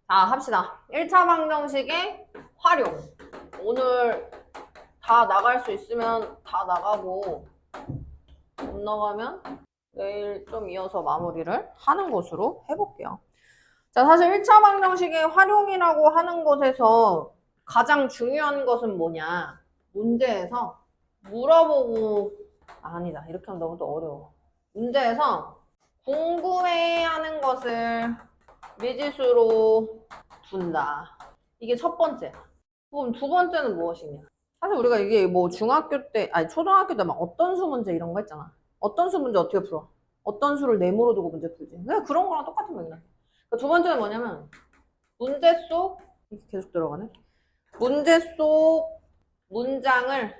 자, 합시다. 1차 방정식의 활용. 오늘 다 나갈 수 있으면 다 나가고 못 나가면 내일 좀 이어서 마무리를 하는 것으로 해볼게요. 자, 사실 1차 방정식의 활용이라고 하는 것에서 가장 중요한 것은 뭐냐? 문제에서 물어보고 아니다. 이렇게 하면 너무 또 어려워. 문제에서 궁금해하는 것을 미지수로 둔다. 이게 첫 번째. 그럼 두 번째는 무엇이냐? 사실 우리가 이게 뭐 중학교 때, 아니 초등학교 때 막 어떤 수 문제 이런 거 했잖아. 어떤 수 문제 어떻게 풀어? 어떤 수를 네모로 두고 문제 풀지? 그냥 그런 거랑 똑같은 맥락. 그러니까 두 번째는 뭐냐면 문제 속 이렇게 계속 들어가네. 문제 속 문장을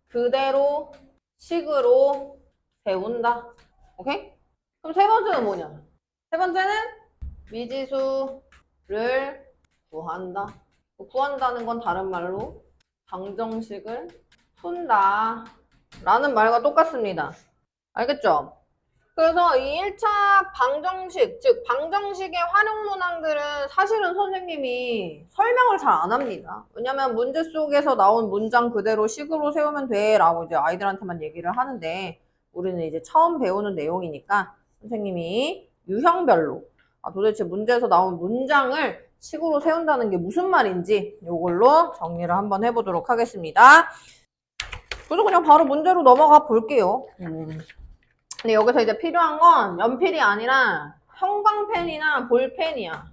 그대로 식으로 세운다. 오케이? 그럼 세 번째는 뭐냐? 세 번째는 미지수를 구한다. 구한다는 건 다른 말로 방정식을 푼다 라는 말과 똑같습니다. 알겠죠? 그래서 이 1차 방정식, 즉 방정식의 활용 문항들은 사실은 선생님이 설명을 잘 안 합니다. 왜냐면 문제 속에서 나온 문장 그대로 식으로 세우면 돼 라고 이제 아이들한테만 얘기를 하는데 우리는 이제 처음 배우는 내용이니까 선생님이 유형별로 도대체 문제에서 나온 문장을 식으로 세운다는 게 무슨 말인지 이걸로 정리를 한번 해보도록 하겠습니다. 그래서 그냥 바로 문제로 넘어가 볼게요. 근데 여기서 이제 필요한 건 연필이 아니라 형광펜이나 볼펜이야.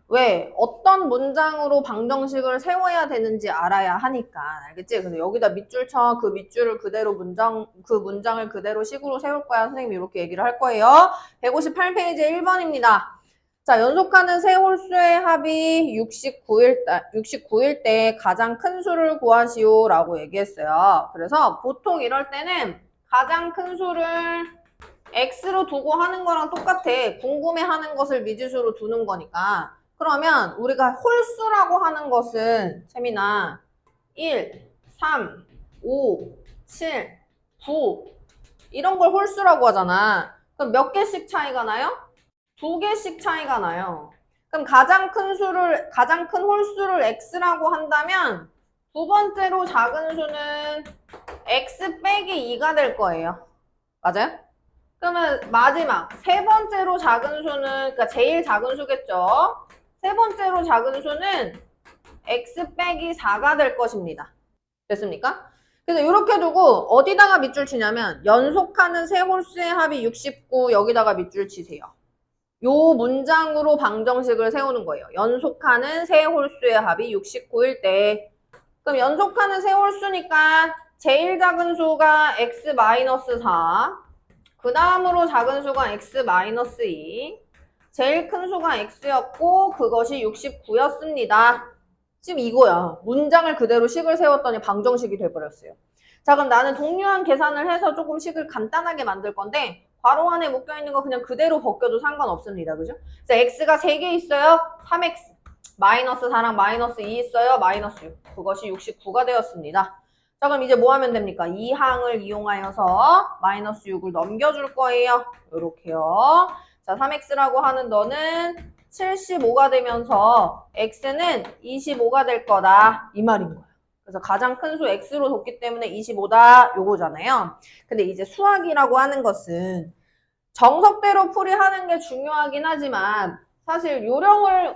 왜? 어떤 문장으로 방정식을 세워야 되는지 알아야 하니까. 알겠지? 근데 여기다 밑줄 쳐. 그 밑줄을 그대로 그 문장을 그대로 식으로 세울 거야. 선생님이 이렇게 얘기를 할 거예요. 158페이지 1번입니다. 자, 연속하는 세 홀수의 합이 69일 때 가장 큰 수를 구하시오 라고 얘기했어요. 그래서 보통 이럴 때는 가장 큰 수를 x로 두고 하는 거랑 똑같아. 궁금해하는 것을 미지수로 두는 거니까. 그러면 우리가 홀수라고 하는 것은 세민아 1, 3, 5, 7, 9 이런 걸 홀수라고 하잖아. 그럼 몇 개씩 차이가 나요? 2개씩 차이가 나요. 그럼 가장 큰 홀수를 x라고 한다면 두 번째로 작은 수는 x 빼기 2가 될 거예요. 맞아요? 그러면 마지막 세 번째로 작은 수는 그러니까 제일 작은 수겠죠. 세 번째로 작은 수는 x 빼기 4가 될 것입니다. 됐습니까? 그래서 이렇게 두고 어디다가 밑줄 치냐면 연속하는 세 홀수의 합이 69 여기다가 밑줄 치세요. 요 문장으로 방정식을 세우는 거예요. 연속하는 세 홀수의 합이 69일 때 그럼 연속하는 세 홀수니까 제일 작은 수가 x-4 그 다음으로 작은 수가 x-2 제일 큰 수가 x였고 그것이 69였습니다. 지금 이거야. 문장을 그대로 식을 세웠더니 방정식이 돼버렸어요. 자, 그럼 나는 동류한 계산을 해서 조금 식을 간단하게 만들 건데 괄호 안에 묶여있는 거 그냥 그대로 벗겨도 상관없습니다. 그죠? 자, x가 3개 있어요. 3x 마이너스 4랑 마이너스 2 있어요. 마이너스 6 그것이 69가 되었습니다. 자, 그럼 이제 뭐 하면 됩니까? 이 항을 이용하여서 마이너스 6을 넘겨줄 거예요. 요렇게요. 자, 3x라고 하는 너는 75가 되면서 x는 25가 될 거다. 이 말인 거야. 그래서 가장 큰 수 x로 뒀기 때문에 25다 요거잖아요. 근데 이제 수학이라고 하는 것은 정석대로 풀이하는 게 중요하긴 하지만 사실 요령을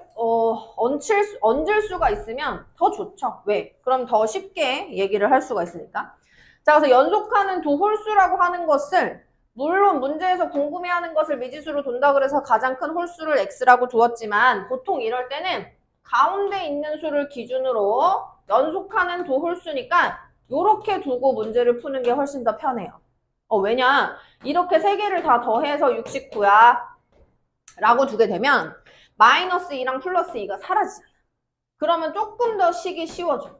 얹을 수가 있으면 더 좋죠. 왜? 그럼 더 쉽게 얘기를 할 수가 있으니까. 자, 그래서 연속하는 두 홀수라고 하는 것을 물론 문제에서 궁금해하는 것을 미지수로 둔다 그래서 가장 큰 홀수를 x라고 두었지만 보통 이럴 때는 가운데 있는 수를 기준으로 연속하는 두 홀수니까 요렇게 두고 문제를 푸는 게 훨씬 더 편해요. 왜냐? 이렇게 세 개를 다 더해서 69야 라고 두게 되면 마이너스 2랑 플러스 2가 사라지잖아. 그러면 조금 더 식이 쉬워져.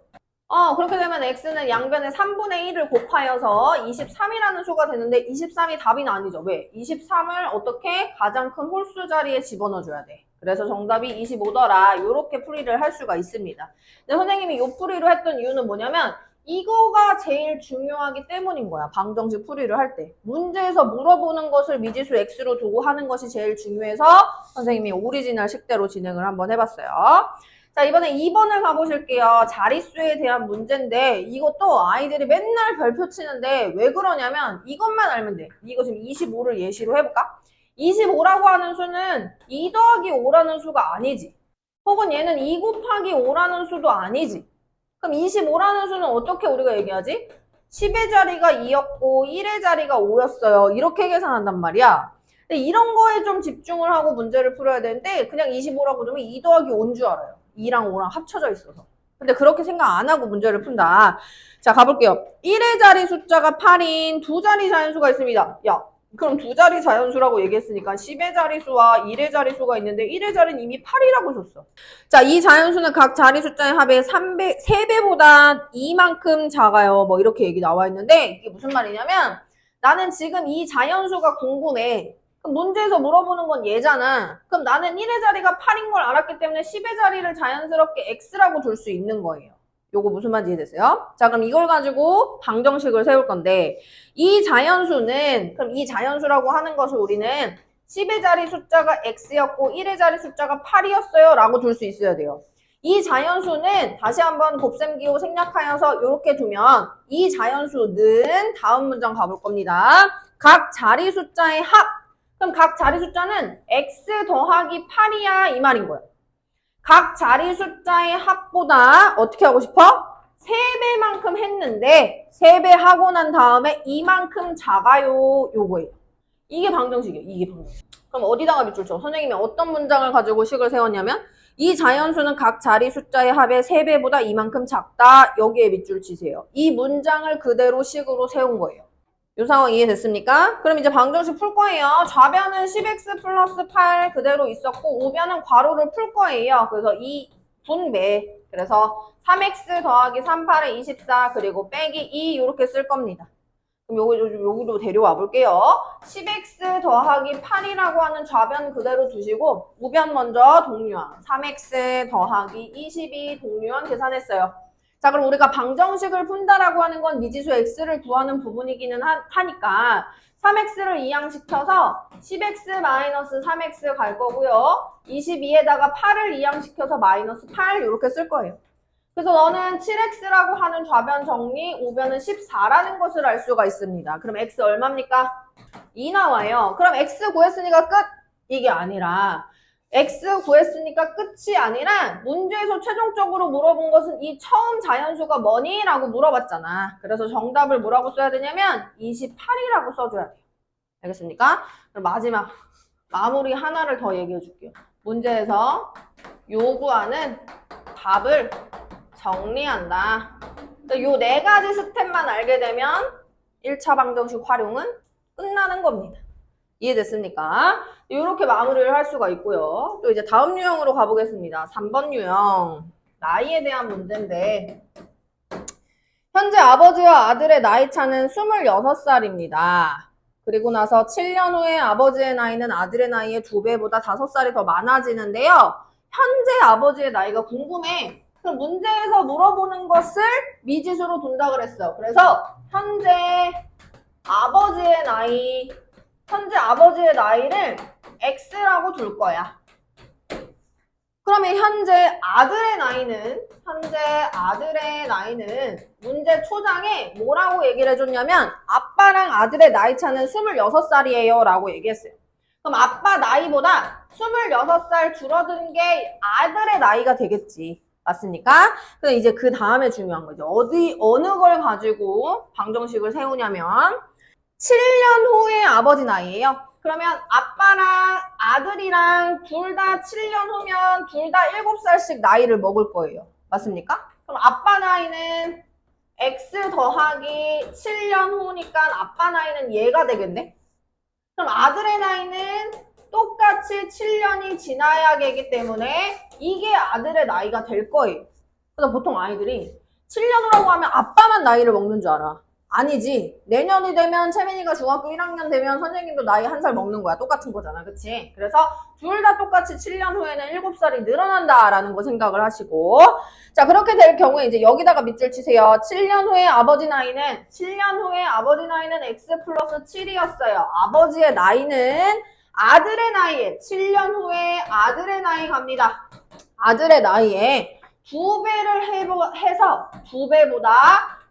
그렇게 되면 x는 양변에 3분의 1을 곱하여서 23이라는 수가 되는데 23이 답이 아니죠. 왜? 23을 어떻게 가장 큰 홀수 자리에 집어넣어줘야 돼. 그래서 정답이 25더라. 이렇게 풀이를 할 수가 있습니다. 근데 선생님이 요 풀이로 했던 이유는 뭐냐면 이거가 제일 중요하기 때문인 거야. 방정식 풀이를 할 때. 문제에서 물어보는 것을 미지수 x로 두고 하는 것이 제일 중요해서 선생님이 오리지널 식대로 진행을 한번 해봤어요. 자, 이번에 2번을 가보실게요. 자릿수에 대한 문제인데 이것도 아이들이 맨날 별표 치는데 왜 그러냐면 이것만 알면 돼. 이거 지금 25를 예시로 해볼까? 25라고 하는 수는 2 더하기 5라는 수가 아니지. 혹은 얘는 2 곱하기 5라는 수도 아니지. 그럼 25라는 수는 어떻게 우리가 얘기하지? 10의 자리가 2였고 1의 자리가 5였어요. 이렇게 계산한단 말이야. 근데 이런 거에 좀 집중을 하고 문제를 풀어야 되는데 그냥 25라고 두면 2 더하기 5인 줄 알아요. 2랑 5랑 합쳐져 있어서. 근데 그렇게 생각 안 하고 문제를 푼다. 자, 가볼게요. 1의 자리 숫자가 8인 두 자리 자연수가 있습니다. 야, 그럼 두 자리 자연수라고 얘기했으니까 10의 자리수와 1의 자리수가 있는데 1의 자리는 이미 8이라고 줬어. 자, 이 자연수는 각 자리 숫자의 합의 3배보다 2만큼 작아요. 뭐 이렇게 얘기 나와 있는데 이게 무슨 말이냐면 나는 지금 이 자연수가 궁금해. 그럼 문제에서 물어보는 건 얘잖아. 그럼 나는 1의 자리가 8인 걸 알았기 때문에 10의 자리를 자연스럽게 x라고 둘 수 있는 거예요. 요거 무슨 말인지 이해되세요? 자, 그럼 이걸 가지고 방정식을 세울 건데 이 자연수는 그럼 이 자연수라고 하는 것을 우리는 10의 자리 숫자가 x였고 1의 자리 숫자가 8이었어요 라고 둘 수 있어야 돼요. 이 자연수는 다시 한번 곱셈기호 생략하여서 이렇게 두면 이 자연수는 다음 문장 가볼 겁니다. 각 자리 숫자의 합. 그럼 각 자리 숫자는 x 더하기 8이야 이 말인 거야. 각 자리 숫자의 합보다 어떻게 하고 싶어? 3배만큼 했는데 3배 하고 난 다음에 이만큼 작아요 요거예요. 이게 방정식이에요. 이게 방정식. 그럼 어디다가 밑줄 쳐? 선생님이 어떤 문장을 가지고 식을 세웠냐면 이 자연수는 각 자리 숫자의 합의 3배보다 이만큼 작다. 여기에 밑줄 치세요. 이 문장을 그대로 식으로 세운 거예요. 이 상황 이해됐습니까? 그럼 이제 방정식 풀 거예요. 좌변은 10x 플러스 8 그대로 있었고 우변은 괄호를 풀 거예요. 그래서 이 분배. 그래서 3x 더하기 38에 24 그리고 빼기 2 이렇게 쓸 겁니다. 그럼 여기로 데려와 볼게요. 10x 더하기 8이라고 하는 좌변 그대로 두시고 우변 먼저 동류항 3x 더하기 22 동류항 계산했어요. 자, 그럼 우리가 방정식을 푼다라고 하는 건 미지수 x를 구하는 부분이기는 하니까 3x를 이항시켜서 10x-3x 갈 거고요. 22에다가 8을 이항시켜서 마이너스 8 이렇게 쓸 거예요. 그래서 너는 7x라고 하는 좌변 정리, 우변은 14라는 것을 알 수가 있습니다. 그럼 x 얼마입니까? 2 나와요. 그럼 x 구했으니까 끝? 이게 아니라 x 구했으니까 끝이 아니라 문제에서 최종적으로 물어본 것은 이 처음 자연수가 뭐니? 라고 물어봤잖아. 그래서 정답을 뭐라고 써야 되냐면 28이라고 써줘야 돼요. 알겠습니까? 그럼 마지막 마무리 하나를 더 얘기해 줄게요. 문제에서 요구하는 답을 정리한다. 요 4가지 스텝만 알게 되면 1차 방정식 활용은 끝나는 겁니다. 이해됐습니까? 이렇게 마무리를 할 수가 있고요. 또 이제 다음 유형으로 가보겠습니다. 3번 유형. 나이에 대한 문제인데 현재 아버지와 아들의 나이 차는 26살입니다. 그리고 나서 7년 후에 아버지의 나이는 아들의 나이의 2배보다 5살이 더 많아지는데요. 현재 아버지의 나이가 궁금해. 그럼 문제에서 물어보는 것을 미지수로 둔다 그랬어. 그래서 현재 아버지의 나이를 x라고 둘 거야. 그러면 현재 아들의 나이는 문제 초장에 뭐라고 얘기를 해줬냐면 아빠랑 아들의 나이 차는 26살이에요 라고 얘기했어요. 그럼 아빠 나이보다 26살 줄어든 게 아들의 나이가 되겠지. 맞습니까? 그럼 이제 그 다음에 중요한 거죠. 어느 걸 가지고 방정식을 세우냐면 7년 후에 아버지 나이예요. 그러면 아빠랑 아들이랑 둘 다 7년 후면 둘 다 7살씩 나이를 먹을 거예요. 맞습니까? 그럼 아빠 나이는 x 더하기 7년 후니까 아빠 나이는 얘가 되겠네? 그럼 아들의 나이는 똑같이 7년이 지나야 되기 때문에 이게 아들의 나이가 될 거예요. 그래서 보통 아이들이 7년 후라고 하면 아빠만 나이를 먹는 줄 알아. 아니지. 내년이 되면 채민이가 중학교 1학년 되면 선생님도 나이 1살 먹는 거야. 똑같은 거잖아. 그치? 그래서 둘 다 똑같이 7년 후에는 7살이 늘어난다라는 거 생각을 하시고. 자, 그렇게 될 경우에 이제 여기다가 밑줄 치세요. 7년 후에 아버지 나이는 x 플러스 7이었어요. 아버지의 나이는 아들의 나이에 7년 후에 아들의 나이 갑니다. 아들의 나이에 2배를 해서 2배보다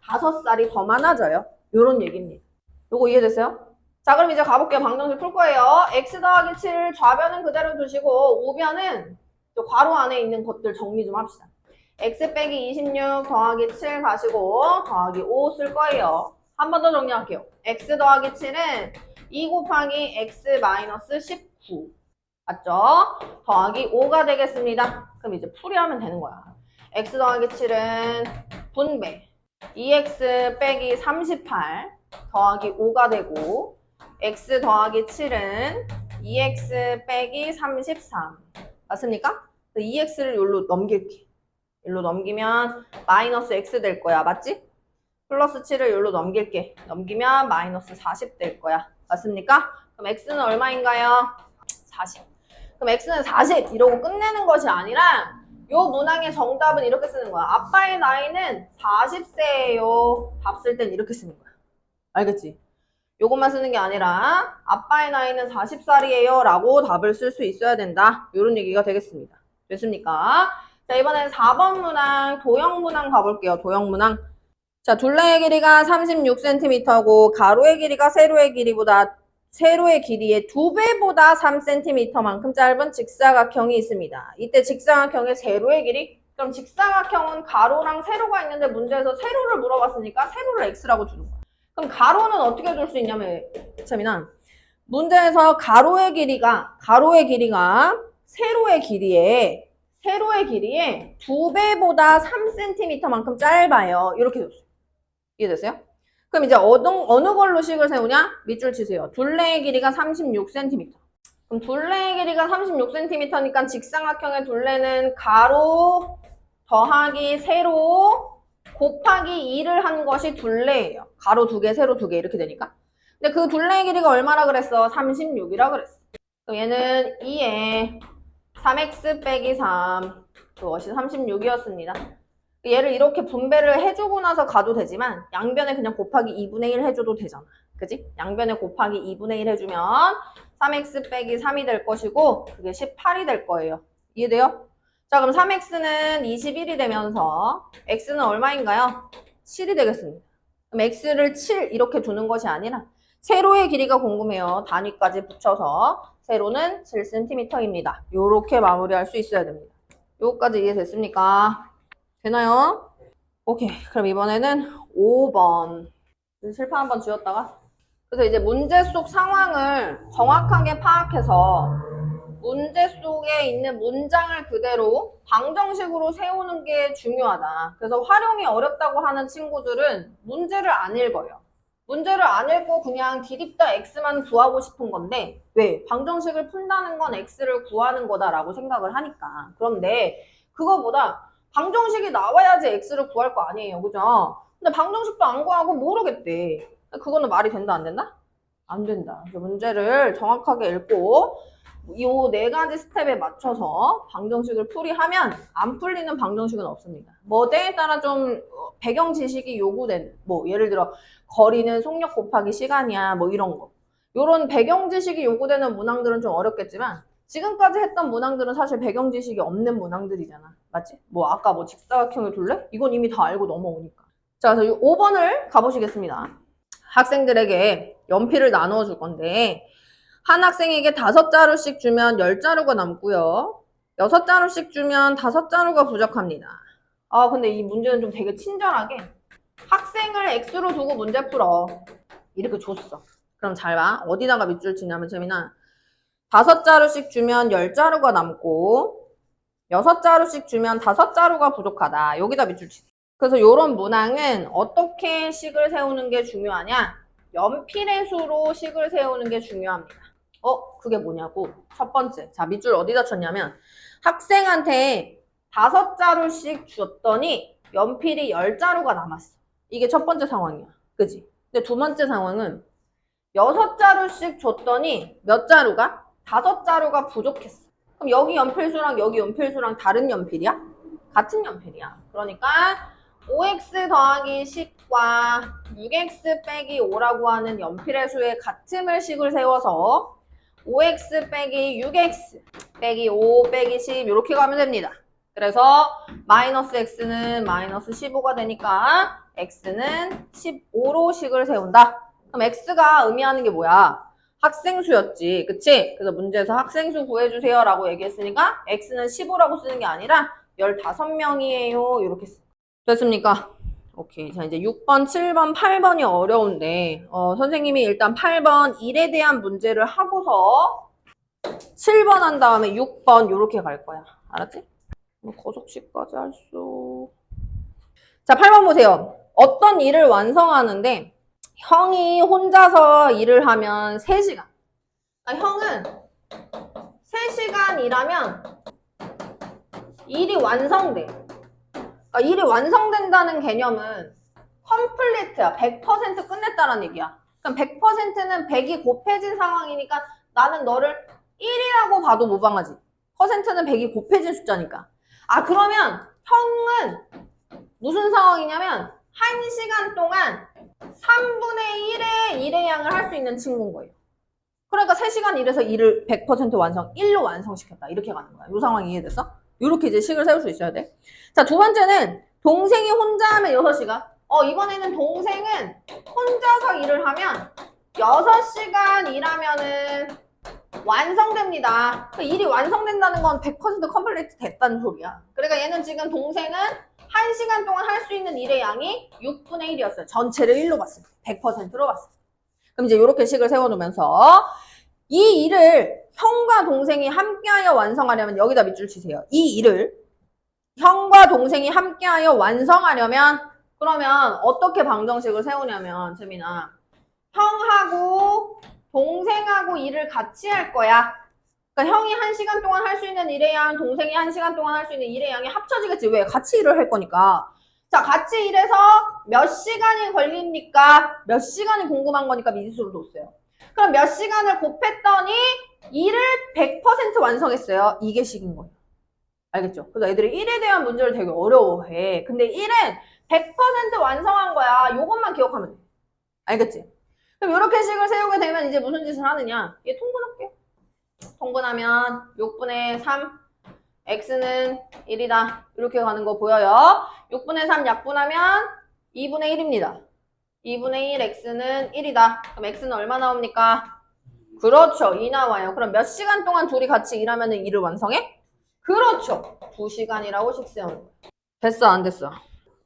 5살이 더 많아져요. 요런 얘기입니다. 요거 이해됐어요? 자, 그럼 이제 가볼게요. 방정식 풀 거예요. x 더하기 7 좌변은 그대로 두시고 우변은 괄호 안에 있는 것들 정리 좀 합시다. x 빼기 26 더하기 7 가시고 더하기 5 쓸 거예요. 한 번 더 정리할게요. x 더하기 7은 2 곱하기 x 마이너스 19 맞죠? 더하기 5가 되겠습니다. 그럼 이제 풀이하면 되는 거야. x 더하기 7은 분배 2x 빼기 38 더하기 5가 되고 x 더하기 7은 2x 빼기 33 맞습니까? 2x를 여기로 넘길게. 여기로 넘기면 마이너스 x 될 거야. 맞지? 플러스 7을 여기로 넘길게. 넘기면 마이너스 40 될 거야. 맞습니까? 그럼 x는 얼마인가요? 40. 그럼 x는 40 이러고 끝내는 것이 아니라 요 문항의 정답은 이렇게 쓰는 거야. 아빠의 나이는 40세예요. 답 쓸 땐 이렇게 쓰는 거야. 알겠지? 요것만 쓰는 게 아니라 아빠의 나이는 40살이에요 라고 답을 쓸 수 있어야 된다. 요런 얘기가 되겠습니다. 됐습니까? 자, 이번엔 4번 문항, 도형 문항 가볼게요. 도형 문항. 자, 둘레의 길이가 36cm고 가로의 길이가 세로의 길이의 2배보다 3cm만큼 짧은 직사각형이 있습니다. 이때 직사각형의 세로의 길이? 그럼 직사각형은 가로랑 세로가 있는데 문제에서 세로를 물어봤으니까 세로를 x라고 주는 거야. 그럼 가로는 어떻게 줄 수 있냐면 채민아 문제에서 가로의 길이가 세로의 길이에 2배보다 3cm만큼 짧아요. 이렇게 줬어요. 이해됐어요? 그럼 이제 어느 걸로 식을 세우냐? 밑줄 치세요. 둘레의 길이가 36cm. 그럼 둘레의 길이가 36cm니까 직사각형의 둘레는 가로 더하기 세로 곱하기 2를 한 것이 둘레예요. 가로 2개, 세로 2개 이렇게 되니까. 근데 그 둘레의 길이가 얼마나 그랬어? 36이라 그랬어. 그럼 얘는 2에 3x 빼기 3 그것이 36이었습니다. 얘를 이렇게 분배를 해주고 나서 가도 되지만 양변에 그냥 곱하기 2분의 1 해줘도 되잖아. 그지? 양변에 곱하기 2분의 1 해주면 3x 빼기 3이 될 것이고 그게 18이 될 거예요. 이해돼요? 자, 그럼 3x는 21이 되면서 x는 얼마인가요? 7이 되겠습니다. 그럼 x를 7 이렇게 두는 것이 아니라 세로의 길이가 궁금해요. 단위까지 붙여서 세로는 7cm입니다. 요렇게 마무리할 수 있어야 됩니다. 요거까지 이해됐습니까? 되나요? 오케이. 그럼 이번에는 5번. 실판 한번 지웠다가. 그래서 이제 문제 속 상황을 정확하게 파악해서 문제 속에 있는 문장을 그대로 방정식으로 세우는 게 중요하다. 그래서 활용이 어렵다고 하는 친구들은 문제를 안 읽어요. 문제를 안 읽고 그냥 디립다 x만 구하고 싶은 건데 왜? 방정식을 푼다는 건 x를 구하는 거다라고 생각을 하니까. 그런데 그거보다 방정식이 나와야지 x를 구할 거 아니에요. 그죠? 근데 방정식도 안 구하고 모르겠대. 그거는 말이 된다 안 된다? 안 된다. 문제를 정확하게 읽고 이 4가지 스텝에 맞춰서 방정식을 풀이하면 안 풀리는 방정식은 없습니다. 뭐대에 따라 좀 배경 지식이 요구되는 뭐 예를 들어 거리는 속력 곱하기 시간이야 뭐 이런 거. 요런 배경 지식이 요구되는 문항들은 좀 어렵겠지만 지금까지 했던 문항들은 사실 배경 지식이 없는 문항들이잖아. 맞지? 뭐 아까 뭐 직사각형의 둘레? 이건 이미 다 알고 넘어오니까. 자, 그래서 5번을 가보시겠습니다. 학생들에게 연필을 나누어 줄 건데 한 학생에게 5자루씩 주면 10자루가 남고요. 6자루씩 주면 5자루가 부족합니다. 아, 근데 이 문제는 좀 되게 친절하게 학생을 x로 두고 문제 풀어. 이렇게 줬어. 그럼 잘 봐. 어디다가 밑줄 치냐면 재민아 5자루씩 주면 10자루가 남고 6자루씩 주면 5자루가 부족하다. 여기다 밑줄 치세요. 그래서 이런 문항은 어떻게 식을 세우는 게 중요하냐? 연필의 수로 식을 세우는 게 중요합니다. 그게 뭐냐고? 첫 번째. 자, 밑줄 어디다 쳤냐면 학생한테 5자루씩 줬더니 연필이 10자루가 남았어. 이게 첫 번째 상황이야. 그지? 근데 두 번째 상황은 6자루씩 줬더니 몇 자루가? 5자루가 부족했어. 그럼 여기 연필수랑 여기 연필수랑 다른 연필이야? 같은 연필이야. 그러니까 5x 더하기 10과 6x 빼기 5라고 하는 연필의 수의 같음을 식을 세워서 5x 빼기 6x 빼기 5 빼기 10 이렇게 가면 됩니다. 그래서 마이너스 x는 마이너스 15가 되니까 x는 15로 식을 세운다. 그럼 x가 의미하는 게 뭐야? 학생수였지. 그치? 그래서 문제에서 학생수 구해주세요 라고 얘기했으니까 x는 15라고 쓰는 게 아니라 15명이에요. 이렇게 쓰. 됐습니까? 오케이. 자, 이제 6번, 7번, 8번이 어려운데 선생님이 일단 8번 1에 대한 문제를 하고서 7번 한 다음에 6번 이렇게 갈 거야. 알았지? 거석식까지 할 수. 자, 8번 보세요. 어떤 일을 완성하는데 형이 혼자서 일을 하면 3시간. 그러니까 형은 3시간 일하면 일이 완성돼. 그러니까 일이 완성된다는 개념은 컴플리트야. 100% 끝냈다라는 얘기야. 그럼 100%는 100이 곱해진 상황이니까 나는 너를 1이라고 봐도 무방하지. 퍼센트는 100이 곱해진 숫자니까. 아, 그러면 형은 무슨 상황이냐면 1시간 동안 3분의 1의 일의 양을 할 수 있는 친구인 거예요. 그러니까 3시간 일해서 일을 100% 완성, 1로 완성시켰다. 이렇게 가는 거야. 이 상황 이해됐어? 이렇게 이제 식을 세울 수 있어야 돼. 자, 두 번째는 동생이 혼자 하면 6시간. 이번에는 동생은 혼자서 일을 하면 6시간 일하면은 완성됩니다. 일이 완성된다는 건 100% 컴플리트 됐다는 소리야. 그러니까 얘는 지금 동생은 1시간 동안 할 수 있는 일의 양이 6분의 1이었어요. 전체를 1로 봤을 때. 100%로 봤을 때. 그럼 이제 이렇게 식을 세워놓으면서 이 일을 형과 동생이 함께하여 완성하려면 여기다 밑줄 치세요. 이 일을 형과 동생이 함께하여 완성하려면 그러면 어떻게 방정식을 세우냐면 재민아 형하고 동생하고 일을 같이 할 거야. 그러니까 형이 1시간 동안 할 수 있는 일의 양, 동생이 1시간 동안 할 수 있는 일의 양이 합쳐지겠지. 왜? 같이 일을 할 거니까. 자, 같이 일해서 몇 시간이 걸립니까? 몇 시간이 궁금한 거니까 미지수로 뒀어요. 그럼 몇 시간을 곱했더니 일을 100% 완성했어요. 이게 식인 거예요. 알겠죠? 그래서 애들이 1에 대한 문제를 되게 어려워해. 근데 1은 100% 완성한 거야. 요것만 기억하면 돼. 알겠지? 그럼 이렇게 식을 세우게 되면 이제 무슨 짓을 하느냐? 얘 통분할게. 통분하면 6분의 3 x는 1이다. 이렇게 가는 거 보여요? 6분의 3 약분하면 2분의 1입니다. 2분의 1 x는 1이다. 그럼 x는 얼마 나옵니까? 그렇죠. 2 나와요. 그럼 몇 시간 동안 둘이 같이 일하면 2를 완성해? 그렇죠. 2시간이라고 식 세우는 거예요. 됐어? 안 됐어?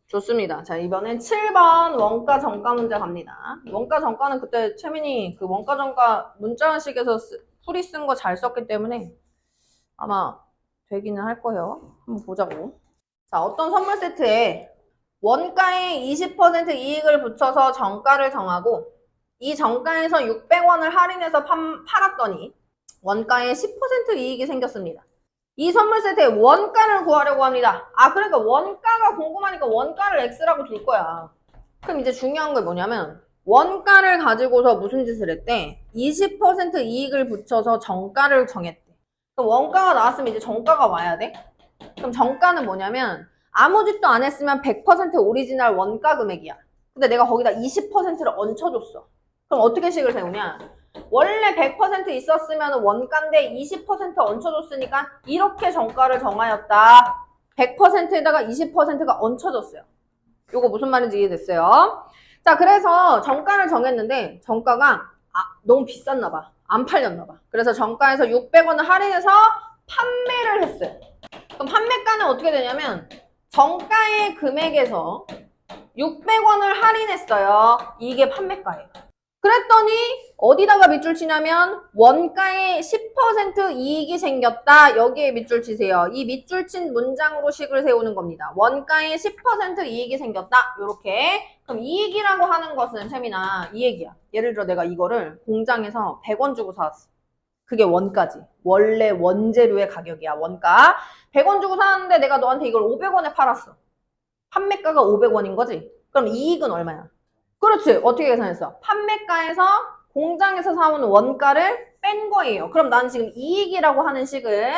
좋습니다. 자, 이번엔 7번 원가 정가 문제 갑니다. 원가 정가는 그때 채민이 그 원가 정가 문자식에서 풀이 쓴 거 잘 썼기 때문에 아마 되기는 할 거예요. 한번 보자고. 자, 어떤 선물 세트에 원가에 20% 이익을 붙여서 정가를 정하고 이 정가에서 600원을 할인해서 팔았더니 원가에 10% 이익이 생겼습니다. 이 선물 세트의 원가를 구하려고 합니다. 아, 그러니까 원가가 궁금하니까 원가를 X라고 둘 거야. 그럼 이제 중요한 게 뭐냐면 원가를 가지고서 무슨 짓을 했대? 20% 이익을 붙여서 정가를 정했대. 그럼 원가가 나왔으면 이제 정가가 와야 돼? 그럼 정가는 뭐냐면 아무 짓도 안 했으면 100% 오리지널 원가 금액이야. 근데 내가 거기다 20%를 얹혀줬어. 그럼 어떻게 식을 세우냐? 원래 100% 있었으면 원가인데 20% 얹혀줬으니까 이렇게 정가를 정하였다. 100%에다가 20%가 얹혀졌어요. 요거 무슨 말인지 이해됐어요? 자, 그래서 정가를 정했는데 정가가 너무 비쌌나 봐. 안 팔렸나 봐. 그래서 정가에서 600원을 할인해서 판매를 했어요. 그럼 판매가는 어떻게 되냐면 정가의 금액에서 600원을 할인했어요. 이게 판매가예요. 그랬더니 어디다가 밑줄 치냐면 원가에 10% 이익이 생겼다. 여기에 밑줄 치세요. 이 밑줄 친 문장으로 식을 세우는 겁니다. 원가에 10% 이익이 생겼다. 이렇게. 그럼 이익이라고 하는 것은 채민아 이 얘기야. 예를 들어 내가 이거를 공장에서 100원 주고 사왔어. 그게 원가지. 원래 원재료의 가격이야. 원가. 100원 주고 샀는데 내가 너한테 이걸 500원에 팔았어. 판매가가 500원인 거지. 그럼 이익은 얼마야? 그렇지. 어떻게 계산했어? 판매가에서 공장에서 사오는 원가를 뺀 거예요. 그럼 난 지금 이익이라고 하는 식은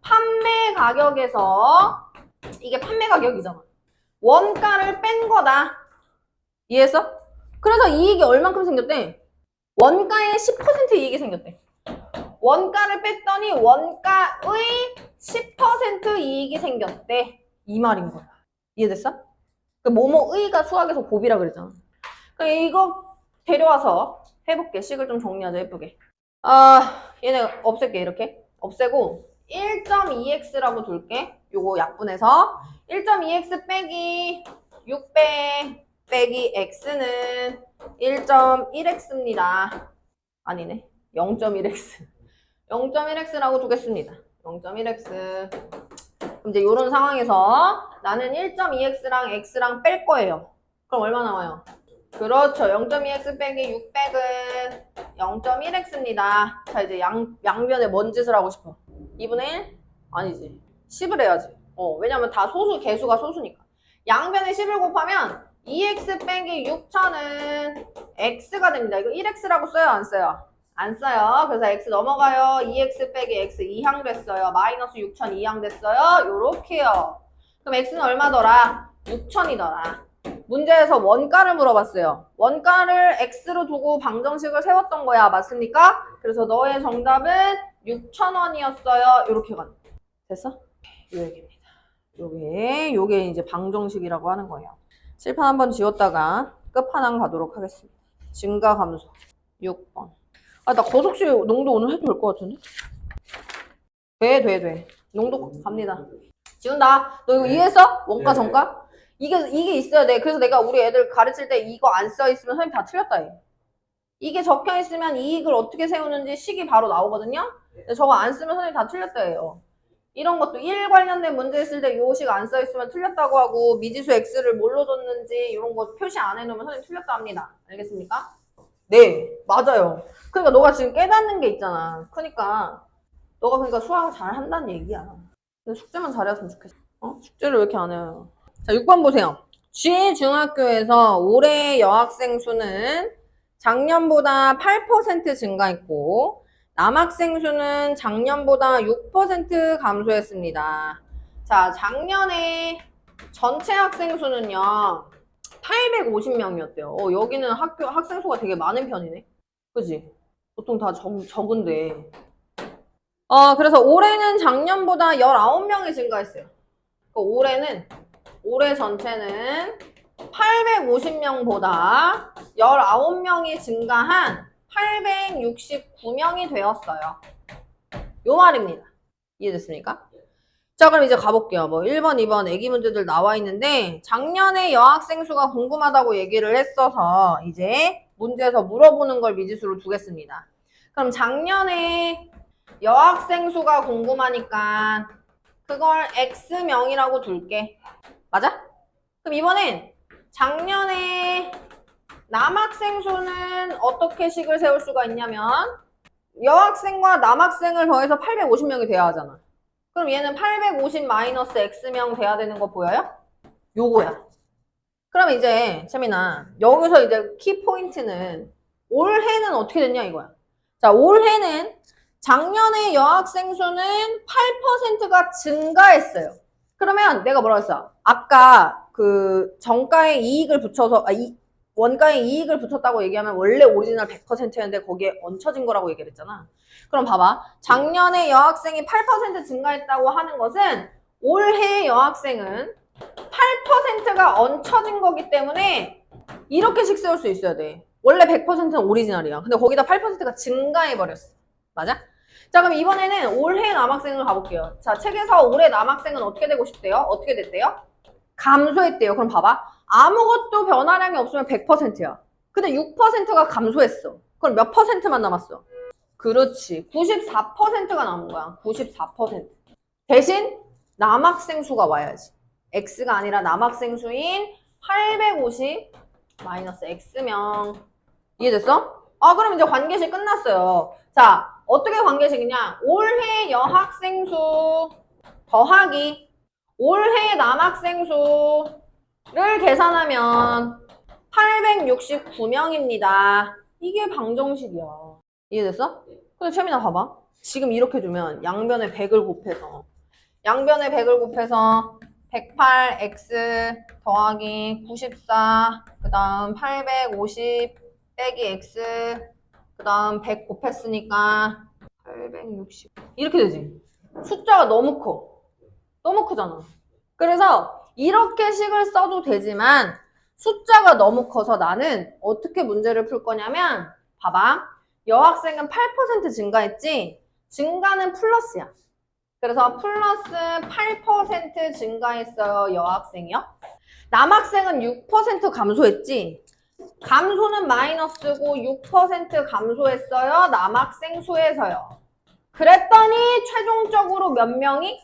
판매 가격에서 이게 판매 가격이잖아. 원가를 뺀 거다. 이해했어? 그래서 이익이 얼만큼 생겼대? 원가의 10% 이익이 생겼대. 원가를 뺐더니 원가의 10% 이익이 생겼대. 이 말인 거야. 이해됐어? 그 뭐뭐의가 수학에서 곱이라 그랬잖아. 그럼 이거 데려와서 해볼게. 식을 좀 정리하자. 예쁘게. 얘네 없앨게. 이렇게 없애고 1.2x라고 둘게. 요거 약분해서 1.2x 빼기 6배 빼기 x는 1.1x입니다. 아니네. 0.1x. 0.1x라고 두겠습니다. 0.1x. 그럼 이제 이런 상황에서 나는 1.2x랑 x랑 뺄 거예요. 그럼 얼마 나와요? 그렇죠. 0.2x 빼기 600은 0.1x입니다. 자, 이제 양변에 뭔 짓을 하고 싶어? 2분의 1? 아니지. 10을 해야지. 왜냐면 다 소수, 개수가 소수니까. 양변에 10을 곱하면 2x 빼기 6000은 x가 됩니다. 이거 1x라고 써요? 안 써요? 안 써요. 그래서 x 넘어가요. 2x 빼기 x 2항 됐어요. 마이너스 6000 2항 됐어요. 요렇게요. 그럼 x는 얼마더라? 6000이더라. 문제에서 원가를 물어봤어요. 원가를 x로 두고 방정식을 세웠던 거야. 맞습니까? 그래서 너의 정답은 6,000원이었어요. 이렇게 가는 거야. 됐어? 요 얘기입니다. 요게 이제 방정식이라고 하는 거예요. 칠판 한번 지웠다가 끝판왕 가도록 하겠습니다. 증가 감소 6번. 나 거속시 농도 오늘 해도 될 것 같은데? 돼. 농도 갑니다. 지운다. 너 이거 이해했어? 원가, 정가? 이게 있어야 돼. 그래서 내가 우리 애들 가르칠 때 이거 안 써 있으면 선생님 다 틀렸다 해. 이게 적혀 있으면 이익을 어떻게 세우는지 식이 바로 나오거든요? 근데 저거 안 쓰면 선생님 다 틀렸다 해요. 이런 것도 1 관련된 문제 있을 때 요 식 안 써 있으면 틀렸다고 하고 미지수 x를 뭘로 줬는지 이런 거 표시 안 해놓으면 선생님 틀렸다 합니다. 알겠습니까? 네, 맞아요. 그러니까 너가 지금 깨닫는 게 있잖아. 그러니까 수학을 잘 한다는 얘기야. 근데 숙제만 잘했으면 좋겠어. 숙제를 왜 이렇게 안 해요? 자, 6번 보세요. G 중학교에서 올해 여학생 수는 작년보다 8% 증가했고 남학생 수는 작년보다 6% 감소했습니다. 자, 작년에 전체 학생 수는요 850명이었대요. 여기는 학생 수가 되게 많은 편이네. 그지? 보통 다 적은데. 그래서 올해는 작년보다 19명이 증가했어요. 올해 전체는 850명보다 19명이 증가한 869명이 되었어요. 요 말입니다. 이해됐습니까? 자, 그럼 이제 가볼게요. 1번, 2번 애기 문제들 나와 있는데 작년에 여학생 수가 궁금하다고 얘기를 했어서 이제 문제에서 물어보는 걸 미지수로 두겠습니다. 그럼 작년에 여학생 수가 궁금하니까 그걸 X명이라고 둘게. 맞아? 그럼 이번엔 작년에 남학생 수는 어떻게 식을 세울 수가 있냐면 여학생과 남학생을 더해서 850명이 돼야 하잖아. 그럼 얘는 850 마이너스 X명 돼야 되는 거 보여요? 요거야. 그럼 이제 채민아 여기서 이제 키포인트는 올해는 어떻게 됐냐 이거야. 자, 올해는 작년에 여학생 수는 8%가 증가했어요. 그러면 내가 뭐라고 했어? 아까 그 정가에 이익을 붙여서 원가에 이익을 붙였다고 얘기하면 원래 오리지널 100%였는데 거기에 얹혀진 거라고 얘기를 했잖아. 그럼 봐봐. 작년에 여학생이 8% 증가했다고 하는 것은 올해 여학생은 8%가 얹혀진 거기 때문에 이렇게씩 세울 수 있어야 돼. 원래 100%는 오리지널이야. 근데 거기다 8%가 증가해버렸어. 맞아? 자, 그럼 이번에는 올해 남학생을 가볼게요. 자, 책에서 올해 남학생은 어떻게 되고 싶대요? 어떻게 됐대요? 감소했대요. 그럼 봐봐. 아무것도 변화량이 없으면 100%야. 근데 6%가 감소했어. 그럼 몇 퍼센트만 남았어? 그렇지. 94%가 남은 거야. 94%. 대신 남학생 수가 와야지. X가 아니라 남학생 수인 850 마이너스 X명. 이해됐어? 그럼 이제 관계식 끝났어요. 자, 어떻게 관계식이냐? 올해 여학생 수 더하기 올해 남학생 수를 계산하면 869명입니다. 이게 방정식이야. 이해됐어? 근데 채민아 봐봐. 지금 이렇게 두면 양변에 100을 곱해서 108x 더하기 94 그 다음 850 빼기 x 그 다음 100 곱했으니까 860 이렇게 되지. 숫자가 너무 커. 너무 크잖아. 그래서 이렇게 식을 써도 되지만 숫자가 너무 커서 나는 어떻게 문제를 풀 거냐면 봐봐. 여학생은 8% 증가했지? 증가는 플러스야. 그래서 플러스 8% 증가했어요. 여학생이요. 남학생은 6% 감소했지? 감소는 마이너스고 6% 감소했어요. 남학생 수에서요. 그랬더니 최종적으로 몇 명이?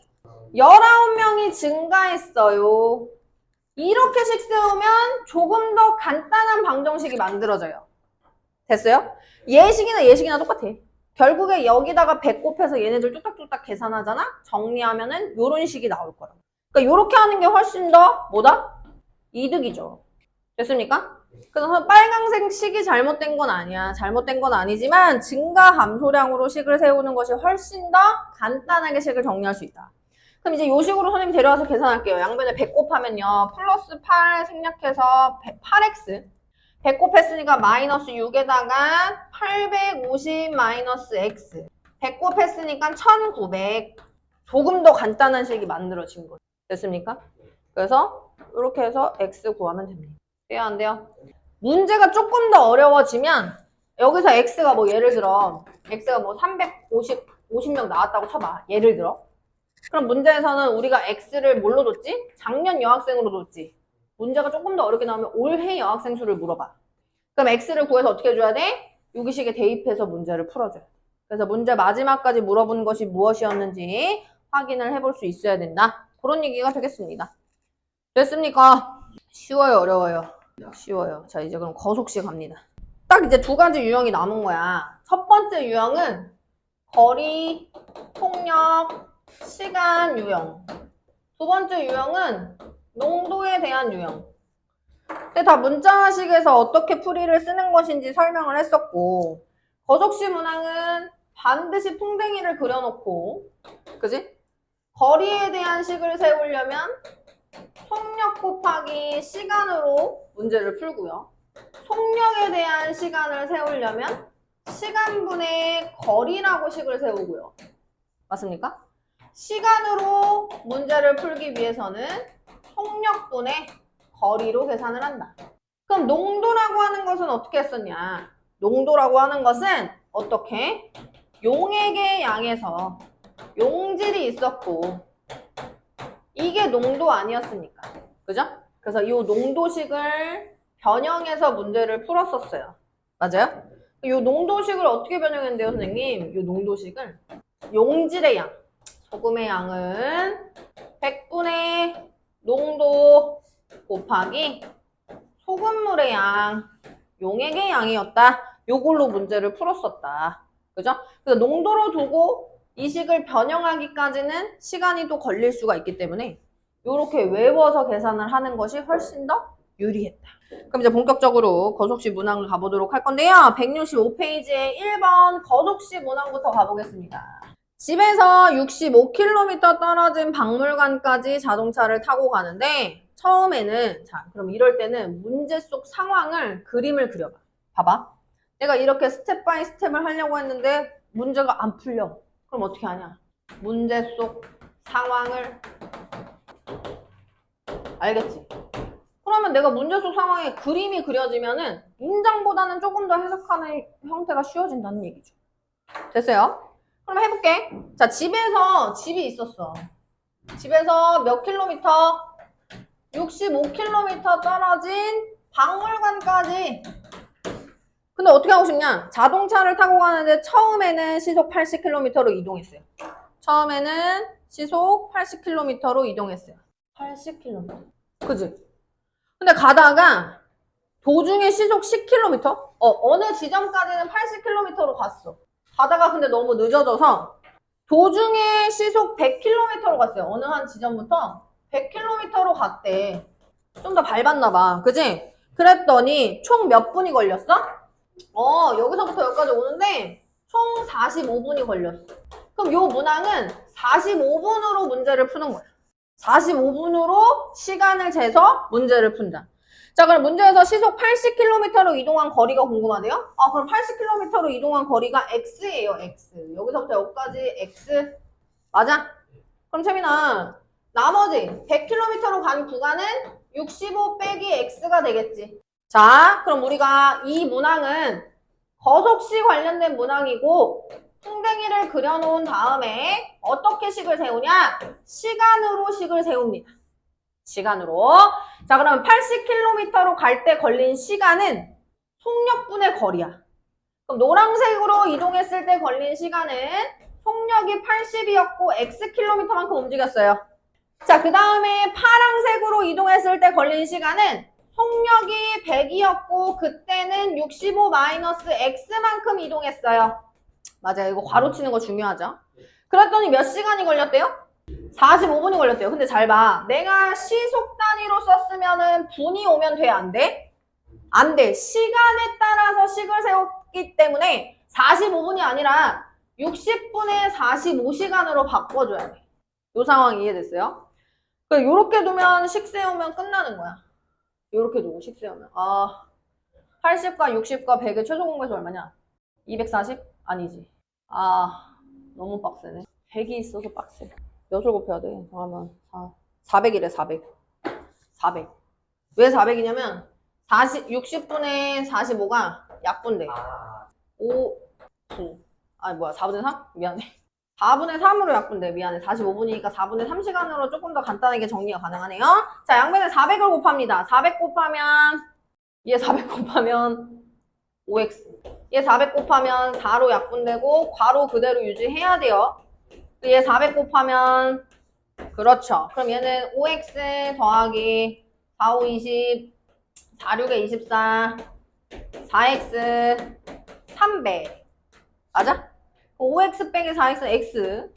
19명이 증가했어요. 이렇게씩 세우면 조금 더 간단한 방정식이 만들어져요. 됐어요? 예식이나 똑같아. 결국에 여기다가 100 곱해서 얘네들 뚝딱뚝딱 계산하잖아? 정리하면은 요런 식이 나올 거라고. 그러니까 요렇게 하는 게 훨씬 더 뭐다? 이득이죠. 됐습니까? 그래서 빨강색 식이 잘못된 건 아니야. 잘못된 건 아니지만 증가 감소량으로 식을 세우는 것이 훨씬 더 간단하게 식을 정리할 수 있다. 그럼 이제 요 식으로 선생님 데려와서 계산할게요. 양변에 100 곱하면요. 플러스 8 생략해서 8x 100 곱했으니까 마이너스 6에다가 850 마이너스 x 100 곱했으니까 1900 조금 더 간단한 식이 만들어진 거예요. 됐습니까? 그래서 이렇게 해서 x 구하면 됩니다. 돼요? 안 돼요? 문제가 조금 더 어려워지면 여기서 x가 뭐 예를 들어 x가 뭐 50명 나왔다고 쳐봐. 예를 들어. 그럼 문제에서는 우리가 x를 뭘로 뒀지? 작년 여학생으로 뒀지. 문제가 조금 더 어렵게 나오면 올해 여학생 수를 물어봐. 그럼 x를 구해서 어떻게 해줘야 돼? 여기식에 대입해서 문제를 풀어줘야 돼. 그래서 문제 마지막까지 물어본 것이 무엇이었는지 확인을 해볼 수 있어야 된다. 그런 얘기가 되겠습니다. 됐습니까? 쉬워요, 어려워요? 쉬워요. 자, 이제 그럼 거속식 갑니다. 딱 이제 두 가지 유형이 남은 거야. 첫 번째 유형은 거리, 폭력, 시간 유형. 두 번째 유형은 농도에 대한 유형. 근데 다 문자식에서 어떻게 풀이를 쓰는 것인지 설명을 했었고, 거속식 문항은 반드시 풍뎅이를 그려놓고, 그지? 거리에 대한 식을 세우려면 속력 곱하기 시간으로 문제를 풀고요. 속력에 대한 시간을 세우려면 시간분의 거리라고 식을 세우고요. 맞습니까? 시간으로 문제를 풀기 위해서는 속력분의 거리로 계산을 한다. 그럼 농도라고 하는 것은 어떻게 했었냐? 농도라고 하는 것은 어떻게? 용액의 양에서 용질이 있었고 이게 농도 아니었습니까? 그죠? 그래서 이 농도식을 변형해서 문제를 풀었었어요. 맞아요? 이 농도식을 어떻게 변형했는데요, 선생님? 이 농도식을 용질의 양, 소금의 양은 100분의 농도 곱하기 소금물의 양, 용액의 양이었다. 요걸로 문제를 풀었었다. 그죠? 그래서 농도로 두고 이 식을 변형하기까지는 시간이 또 걸릴 수가 있기 때문에 이렇게 외워서 계산을 하는 것이 훨씬 더 유리했다. 그럼 이제 본격적으로 거속식 문항을 가보도록 할 건데요. 165페이지에 1번 거속식 문항부터 가보겠습니다. 집에서 65km 떨어진 박물관까지 자동차를 타고 가는데 처음에는 자 그럼 이럴 때는 문제 속 상황을 그림을 그려봐. 봐봐. 내가 이렇게 스텝 바이 스텝을 하려고 했는데 문제가 안 풀려. 그럼 어떻게 하냐? 문제 속 상황을 알겠지? 그러면 내가 문제 속 상황에 그림이 그려지면은 문장보다는 조금 더 해석하는 형태가 쉬워진다는 얘기죠. 됐어요? 그럼 해볼게. 자, 집이 있었어. 집에서 몇 킬로미터? 65km 떨어진 박물관까지. 근데 어떻게 하고 싶냐? 자동차를 타고 가는데 처음에는 시속 80km로 이동했어요. 처음에는 시속 80km로 이동했어요. 80km. 그지? 근데 가다가 도중에 시속 10km? 어느 지점까지는 80km로 갔어. 가다가 근데 너무 늦어져서 도중에 시속 100km로 갔어요. 어느 한 지점부터 100km로 갔대. 좀 더 밟았나 봐. 그지? 그랬더니 총 몇 분이 걸렸어? 여기서부터 여기까지 오는데 총 45분이 걸렸어. 그럼 요 문항은 45분으로 문제를 푸는 거야. 45분으로 시간을 재서 문제를 푼다. 자, 그럼 문제에서 시속 80km로 이동한 거리가 궁금하대요? 그럼 80km로 이동한 거리가 x예요, x. 여기서부터 여기까지 x. 맞아? 그럼 채민아, 나머지 100km로 간 구간은 65 빼기 x가 되겠지. 자, 그럼 우리가 이 문항은 거속시 관련된 문항이고 풍뎅이를 그려놓은 다음에 어떻게 식을 세우냐? 시간으로 식을 세웁니다. 시간으로. 자, 그러면 80km로 갈 때 걸린 시간은 속력분의 거리야. 그럼 노란색으로 이동했을 때 걸린 시간은 속력이 80이었고 xkm만큼 움직였어요. 자, 그 다음에 파란색으로 이동했을 때 걸린 시간은 속력이 100이었고 그때는 65 마이너스 x만큼 이동했어요. 맞아요. 이거 괄호 치는 거 중요하죠. 그랬더니 몇 시간이 걸렸대요? 45분이 걸렸대요. 근데 잘 봐. 내가 시속 단위로 썼으면은 분이 오면 돼? 안 돼? 안 돼. 시간에 따라서 식을 세웠기 때문에 45분이 아니라 60분에 45시간으로 바꿔줘야 돼. 이 상황 이해됐어요? 그러니까 요렇게 두면 식 세우면 끝나는 거야. 요렇게 두고 식 세우면. 80과 60과 100의 최소 공배수 얼마냐? 240? 아니지. 너무 빡세네. 100이 있어서 빡세. 몇을 곱해야 돼? 그러면 400이래, 400. 400. 왜 400이냐면 60분의 45가 약분돼. 5, 9. 4분의 3? 미안해. 4분의 3으로 약분돼. 미안해. 45분이니까 4분의 3시간으로 조금 더 간단하게 정리가 가능하네요. 자, 양변에 400을 곱합니다. 400 곱하면 얘 400 곱하면 5x. 얘 400 곱하면 4로 약분되고 괄호 그대로 유지해야 돼요. 얘 400 곱하면 그렇죠. 그럼 얘는 5x 더하기 4, 5, 20 4, 6에 24 4x 300 맞아? 5x 빼기 4x는 x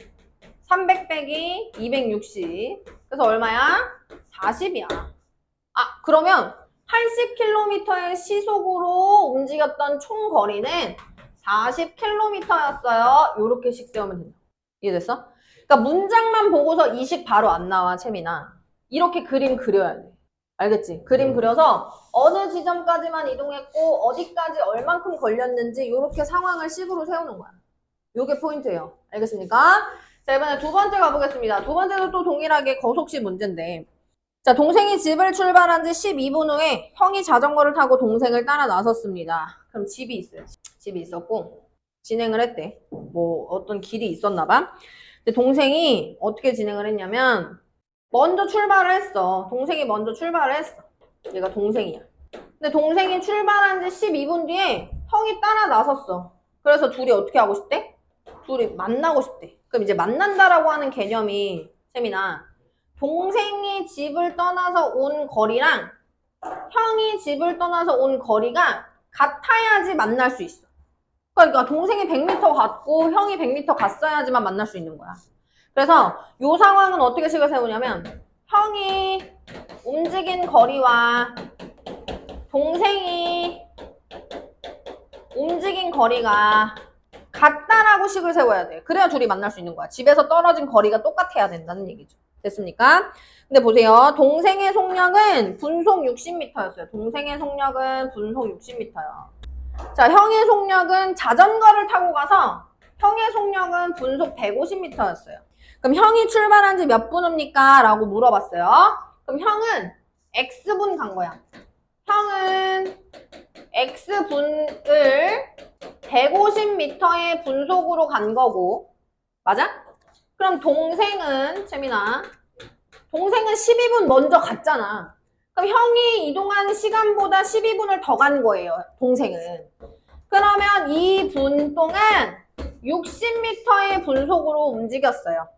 300 빼기 260 그래서 얼마야? 40이야. 그러면 80km의 시속으로 움직였던 총 거리는 40km였어요. 요렇게 식 세우면 된다. 이해됐어? 그러니까 문장만 보고서 이 식 바로 안 나와, 채민아. 이렇게 그림 그려야 돼. 알겠지? 그림 그려서 어느 지점까지만 이동했고 어디까지 얼만큼 걸렸는지 요렇게 상황을 식으로 세우는 거야. 요게 포인트예요. 알겠습니까? 자, 이번에 두 번째 가보겠습니다. 두 번째도 또 동일하게 거속시 문제인데 자, 동생이 집을 출발한 지 12분 후에 형이 자전거를 타고 동생을 따라 나섰습니다. 그럼 집이 있어요. 집이 있었고 진행을 했대. 뭐 어떤 길이 있었나 봐. 근데 동생이 어떻게 진행을 했냐면 먼저 출발을 했어. 동생이 먼저 출발을 했어. 얘가 동생이야. 근데 동생이 출발한 지 12분 뒤에 형이 따라 나섰어. 그래서 둘이 어떻게 하고 싶대? 둘이 만나고 싶대. 그럼 이제 만난다라고 하는 개념이 세민아 동생이 집을 떠나서 온 거리랑 형이 집을 떠나서 온 거리가 같아야지 만날 수 있어. 그러니까 동생이 100m 갔고 형이 100m 갔어야지만 만날 수 있는 거야. 그래서 이 상황은 어떻게 식을 세우냐면 형이 움직인 거리와 동생이 움직인 거리가 같다라고 식을 세워야 돼. 그래야 둘이 만날 수 있는 거야. 집에서 떨어진 거리가 똑같아야 된다는 얘기죠. 됐습니까? 근데 보세요. 동생의 속력은 분속 60m였어요. 동생의 속력은 분속 60m요. 자, 형의 속력은 자전거를 타고 가서 형의 속력은 분속 150m였어요. 그럼 형이 출발한 지 몇 분입니까? 라고 물어봤어요. 그럼 형은 X분 간 거야. 형은 X분을 150m의 분속으로 간 거고 맞아? 그럼 동생은 채민아 동생은 12분 먼저 갔잖아. 그럼 형이 이동한 시간보다 12분을 더 간 거예요. 동생은. 그러면 이 분 동안 60m의 분속으로 움직였어요.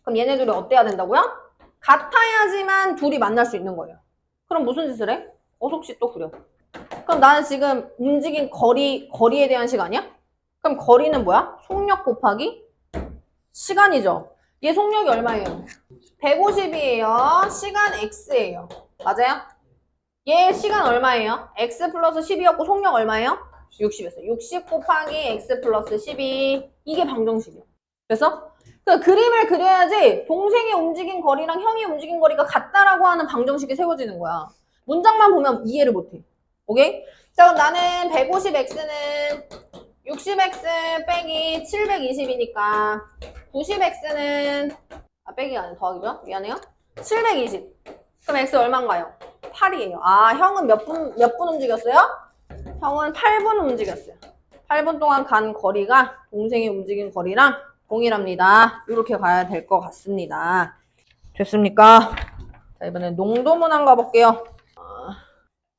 그럼 얘네들이 어때야 된다고요? 같아야지만 둘이 만날 수 있는 거예요. 그럼 무슨 짓을 해? 어속시 또 그려. 그럼 나는 지금 움직인 거리에 대한 시간이야? 그럼 거리는 뭐야? 속력 곱하기 시간이죠. 얘 속력이 얼마예요? 150이에요. 시간 X예요. 맞아요? 얘 시간 얼마예요? x 플러스 10이었고 속력 얼마예요? 60이었어요. 60 곱하기 x 플러스 12. 이게 방정식이야. 그래서 그 그림을 그려야지 동생이 움직인 거리랑 형이 움직인 거리가 같다라고 하는 방정식이 세워지는 거야. 문장만 보면 이해를 못해. 오케이? 자, 그럼 나는 150x는 60x 빼기 720이니까 90x는 빼기가 아니라 더하기죠? 미안해요. 720. 그럼 x 얼마인가요? 8이에요. 아, 형은 몇 분 움직였어요? 형은 8분 움직였어요. 8분 동안 간 거리가 동생이 움직인 거리랑 동일합니다. 이렇게 가야 될 것 같습니다. 됐습니까? 자, 이번엔 농도 문항 가볼게요.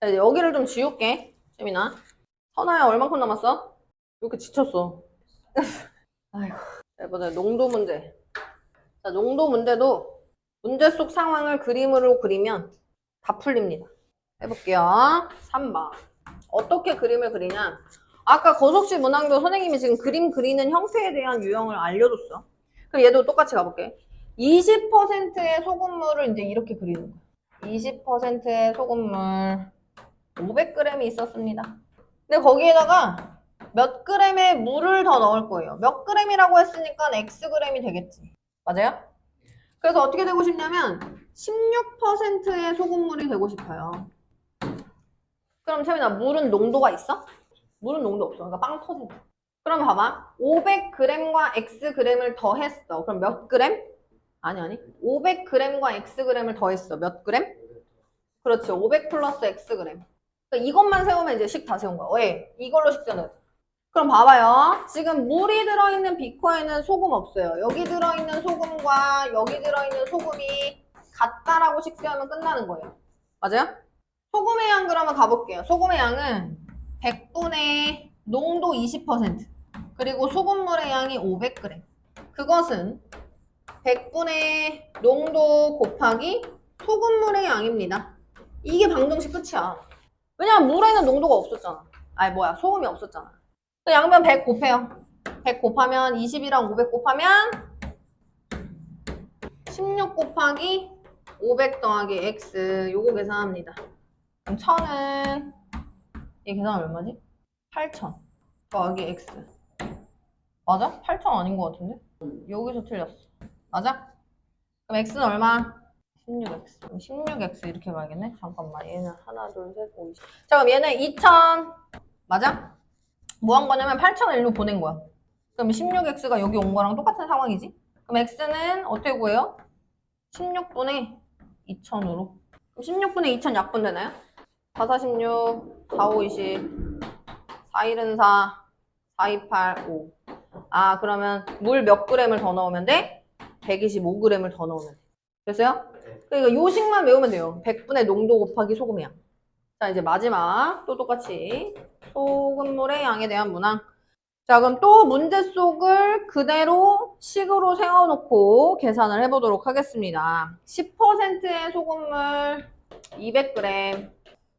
자, 이제 여기를 좀 지울게. 재민아. 선아야, 얼만큼 남았어? 왜 이렇게 지쳤어? 아이고. 자, 이번엔 농도 문제. 자, 농도 문제도 문제 속 상황을 그림으로 그리면 다 풀립니다. 해볼게요. 3번. 어떻게 그림을 그리냐? 아까 거속식 문항도 선생님이 지금 그림 그리는 형태에 대한 유형을 알려줬어. 그럼 얘도 똑같이 가볼게. 20%의 소금물을 이제 이렇게 그리는 거야. 20%의 소금물 500g이 있었습니다. 근데 거기에다가 몇 g의 물을 더 넣을 거예요. 몇 g이라고 했으니까 xg이 되겠지. 맞아요? 그래서 어떻게 되고 싶냐면 16%의 소금물이 되고 싶어요. 그럼 채민아, 물은 농도가 있어? 물은 농도 없어. 그러니까 빵 터진다. 그럼 봐봐. 500g과 xg을 더했어. 그럼 몇 g? 아니. 500g과 xg을 더했어. 몇 g? 그렇지. 500 플러스 xg. 그러니까 이것만 세우면 이제 식 다 세운 거야. 왜? 이걸로 식 세우는. 그럼 봐봐요. 지금 물이 들어있는 비커에는 소금 없어요. 여기 들어있는 소금과 여기 들어있는 소금이 같다라고 식 세우면 끝나는 거예요. 맞아요? 소금의 양 그러면 가볼게요. 소금의 양은 100분의 농도 20% 그리고 소금물의 양이 500g. 그것은 100분의 농도 곱하기 소금물의 양입니다. 이게 방정식 끝이야. 왜냐면 물에는 농도가 없었잖아. 아니 뭐야, 소금이 없었잖아. 양변 100 곱해요. 100 곱하면 20이랑 500 곱하면 16 곱하기 500 더하기 x 요거 계산합니다. 그럼 1000은 이 계산은 얼마지? 8000 더하기 x. 맞아? 8000 아닌 것 같은데? 여기서 틀렸어. 맞아? 그럼 x는 얼마? 16x. 그럼 16x 이렇게 봐야겠네? 잠깐만. 얘는 하나, 둘, 셋, 5, 20. 자, 그럼 얘는 2000. 맞아? 뭐 한 거냐면 8000을 일로 보낸 거야. 그럼 16x가 여기 온 거랑 똑같은 상황이지? 그럼 x는 어떻게 구해요? 16분의 2000으로. 그럼 16분의 2000 약분 되나요? 4, 4, 16, 4, 5, 20, 4, 1은 4, 4, 2, 8, 5. 아, 그러면 물 몇 g을 더 넣으면 돼? 125g을 더 넣으면 돼. 됐어요? 그러니까 요식만 외우면 돼요. 100분의 농도 곱하기 소금의 양. 자, 이제 마지막 또 똑같이 소금물의 양에 대한 문항. 자, 그럼 또 문제 속을 그대로 식으로 세워놓고 계산을 해보도록 하겠습니다. 10%의 소금물 200g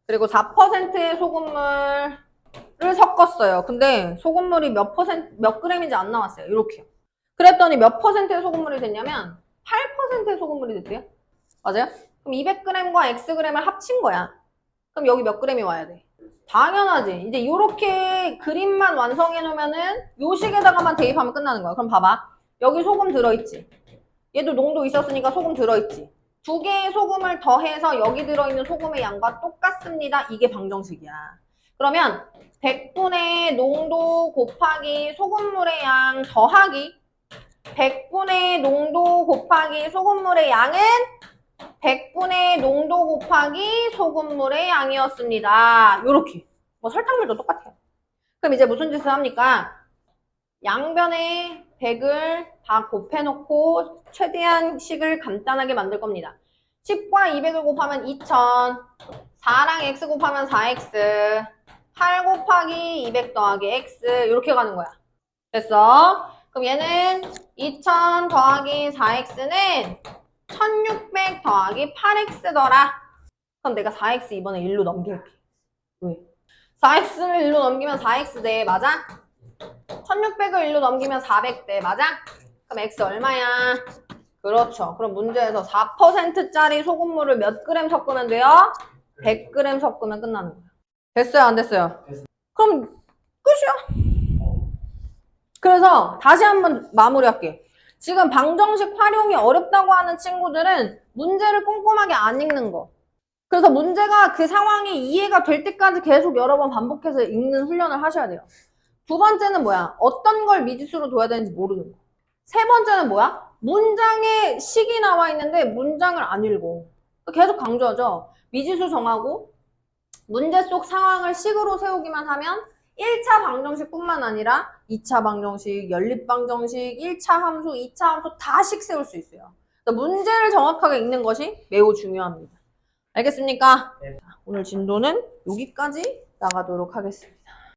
그리고 4%의 소금물을 섞었어요. 근데 소금물이 몇 g인지 안 나왔어요. 이렇게. 그랬더니 몇 퍼센트의 소금물이 됐냐면 8%의 소금물이 됐대요. 맞아요? 그럼 200g과 xg을 합친 거야. 그럼 여기 몇 g이 와야 돼? 당연하지. 이제 이렇게 그림만 완성해 놓으면은 요 식에다가만 대입하면 끝나는 거야. 그럼 봐봐. 여기 소금 들어있지. 얘도 농도 있었으니까 소금 들어있지. 두 개의 소금을 더해서 여기 들어있는 소금의 양과 똑같습니다. 이게 방정식이야. 그러면 100분의 농도 곱하기 소금물의 양 더하기 100분의 농도 곱하기 소금물의 양은 100분의 농도 곱하기 소금물의 양이었습니다. 요렇게. 뭐 설탕물도 똑같아요. 그럼 이제 무슨 짓을 합니까? 양변에 100을 다 곱해놓고 최대한 식을 간단하게 만들 겁니다. 10과 200을 곱하면 2000, 4랑 x 곱하면 4x, 8 곱하기 200 더하기 x 이렇게 가는 거야. 됐어? 그럼 얘는 2000 더하기 4x는 1600 더하기 8x더라. 그럼 내가 4x 이번에 1로 넘길게. 왜? 4x를 1로 넘기면 4x 돼. 맞아? 1600을 1로 넘기면 400 돼. 맞아? 그럼 x 얼마야? 그렇죠. 그럼 문제에서 4%짜리 소금물을 몇 g 섞으면 돼요? 100g 섞으면 끝나는 거야. 됐어요, 안 됐어요? 그럼 끝이야. 그래서 다시 한번 마무리할게. 지금 방정식 활용이 어렵다고 하는 친구들은 문제를 꼼꼼하게 안 읽는 거. 그래서 문제가 그 상황이 이해가 될 때까지 계속 여러 번 반복해서 읽는 훈련을 하셔야 돼요. 두 번째는 뭐야? 어떤 걸 미지수로 둬야 되는지 모르는 거. 세 번째는 뭐야? 문장에 식이 나와 있는데 문장을 안 읽어. 계속 강조하죠. 미지수 정하고 문제 속 상황을 식으로 세우기만 하면 1차 방정식뿐만 아니라 2차 방정식, 연립방정식, 1차 함수, 2차 함수 다 식 세울 수 있어요. 그래서 문제를 정확하게 읽는 것이 매우 중요합니다. 알겠습니까? 네. 오늘 진도는 여기까지 나가도록 하겠습니다.